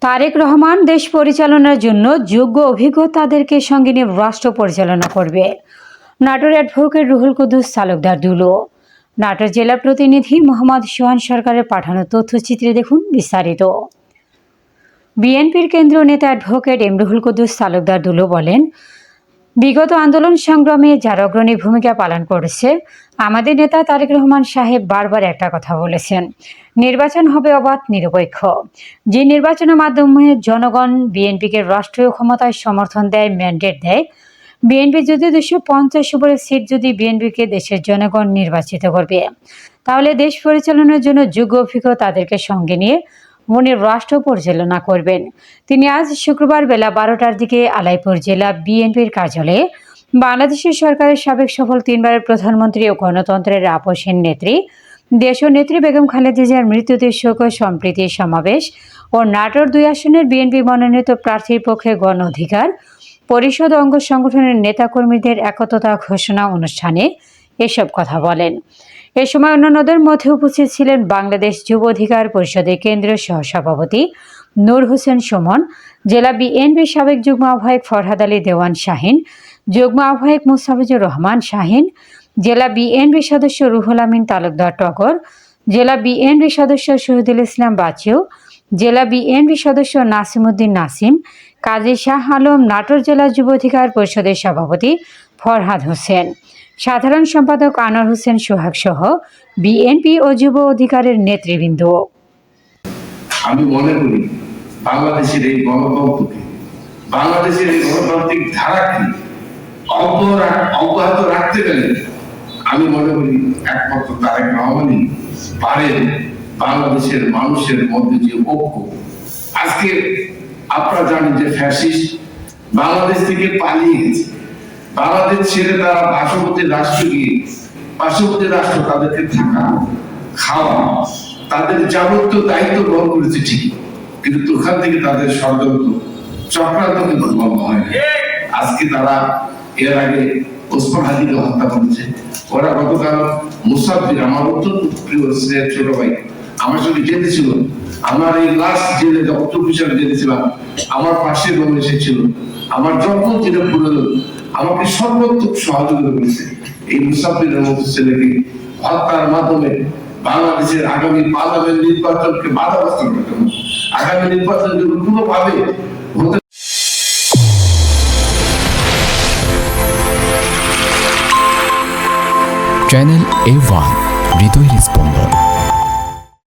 তারেক রহমান দেশ পরিচালনার জন্য যোগ্য অভিজ্ঞতাদেরকে সঙ্গে নিয়ে রাষ্ট্র পরিচালনা করবে। নাটোর অ্যাডভোকেট রুহুল কুদ্দুস তালুকদার দুলো। নাটোর জেলা প্রতিনিধি মোহাম্মদ সোহান সরকারের পাঠানো তথ্যচিত্রে দেখুন বিস্তারিত। বিএনপির কেন্দ্রীয় নেতা অ্যাডভোকেট এম রুহুল কুদ্দুস তালুকদার দুলো বলেন, বিগত আন্দোলন সংগ্রামে যারা অগ্রণী ভূমিকা পালন করেছে, আমাদের নেতা তারেক রহমান সাহেব বারবার একটা কথা বলেছেন, নির্বাচন হবে অবাধ নিরপেক্ষ। যে নির্বাচনের মাধ্যমে জনগণ বিএনপিকে রাষ্ট্রীয় ক্ষমতায় সমর্থন দেয়, ম্যান্ডেট দেয়, বিএনপি যদি 250 উপরে সিট যদি বিএনপিকে দেশের জনগণ নির্বাচিত করবে, তাহলে দেশ পরিচালনার জন্য যোগ্য অভিজ্ঞ তাদেরকে সঙ্গে নিয়ে উনি রাষ্ট্র পরিচালনা করবেন। তিনি আজ শুক্রবার বেলা 12টার দিকে আলাইপুর জেলা বিএনপির কার্যালয়ে বাংলাদেশের সরকারের সাবেক সফল 3বারের প্রধানমন্ত্রী ও গণতন্ত্রের আপসহীন নেত্রী দেশীয় নেত্রী বেগম খালেদা জিয়ার মৃত্যুতে শোক ও সম্প্রীতি সমাবেশ ও নাটোর 2 আসনের বিএনপি মনোনীত প্রার্থীর পক্ষে গণ অধিকার পরিষদ অঙ্গ সংগঠনের নেতাকর্মীদের একতা ঘোষণা অনুষ্ঠানে এসব কথা বলেন। এ সময় অন্যান্যদের মধ্যে উপস্থিত ছিলেন বাংলাদেশ যুব অধিকার পরিষদের কেন্দ্রীয় সহসভাপতি নূর হোসেন সুমন, জেলা বিএনপির সাবেক যুগ্ম আহ্বায়ক ফরহাদ আলী দেওয়ান শাহিন, যুগ্ম আহ্বায়ক মুস্তাফিজুর রহমান শাহিন, জেলা বিএনপি সদস্য রুহুল আমিন তালুকদার টগর, জেলা বিএনপি সদস্য শহীদুল ইসলাম বাচিউ, জেলা বিএনপি সদস্য নাসিমউদ্দিন নাসিম, কাজী শাহ আলম, নাটোর জেলা যুব অধিকার পরিষদের সভাপতি ফরহাদ হোসেন, সাধারণ সম্পাদক আনোয়ার হোসেন সোহাগ সহ বিএনপি ও যুব অধিকারের নেতৃবৃন্দ। আমি মনে করি বাংলাদেশের এই গণতন্ত্রকে, বাংলাদেশের এই গণতান্ত্রিক ধারাকে অব্যাহত রাখতে গেলে আমি মনে করি একমাত্র তারেক রহমানই পারেন বাংলাদেশের মানুষের মধ্যে যে ঐক্য। আজকে আপনারা জানেন যে ফ্যাসিস্ট বাংলাদেশ থেকে পালিয়ে গেছে, বাংলাদেশ ছেড়ে তারা পার্শ্ববর্তী রাষ্ট্র গিয়ে পার্শ্ববর্তী রাষ্ট্র তাদেরকে থাকা, খাওয়া, তাদের যাবতীয় দায়িত্ব গ্রহণ করেছে ঠিকই, কিন্তু ওখান থেকে তাদের ষড়যন্ত্র চক্রান্ত কিন্তু বন্ধ হয় না। আজকে তারা এর আগে ওসমান হাদিকে হত্যা করেছে, ওরা গতকাল মুসাফির আমার অত্যন্ত প্রিয় ছোট ভাই আমার সঙ্গে জেলে ছিল, আমার এই লাস্ট জেলে যখন 24 সালে জেলে ছিলাম আমার পাশে রুমে এসেছিল, আমার যখন যেটা প্রয়োজন আমাকে সর্বোত্তম সহযোগিতা করেছে। এই মুসাফিরের মতো ছেলেকে হত্যার মাধ্যমে বাংলাদেশের আগামী পার্লামেন্ট নির্বাচনকে বাধাগ্রস্ত করতে হবে। আগামী নির্বাচন যদি কোনোভাবে হতে চ্যানেল A1 হৃদয় স্পন্দন।